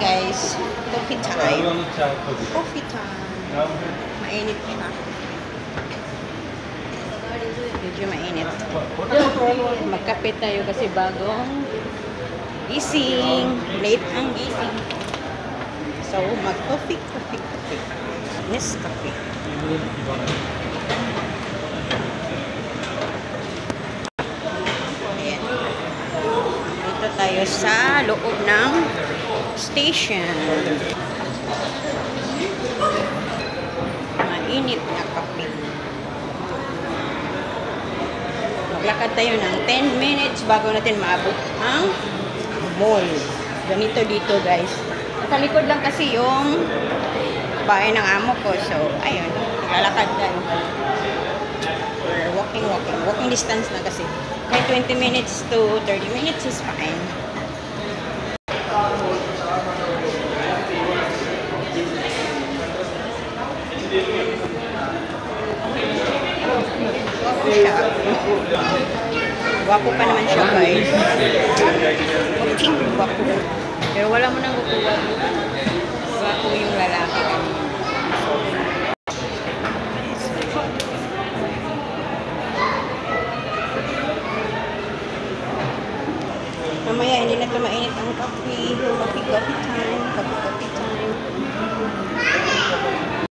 guys. Coffee time. Coffee time. Mainit siya. Medyo mainit. Magkape tayo kasi bagong gising. Late ang gising. So, mag-coffee. Nescafe. Ayan. Dito tayo sa loob ng station. Mainit na kape. Maglakad tayo ng 10 minutes bago natin maabot ang mall. Ganito dito guys. Sa likod lang kasi yung bahay ng amo ko. So, ayun. Lalakad tayo. Walking distance na kasi. Kahit 20 minutes to 30 minutes is fine. Wapo pa naman siya guys. Wapo. Pero wala mo nang gupuwa. Wapo yung lalaki. Mamaya hindi na ito mainit ang coffee. Coffee time.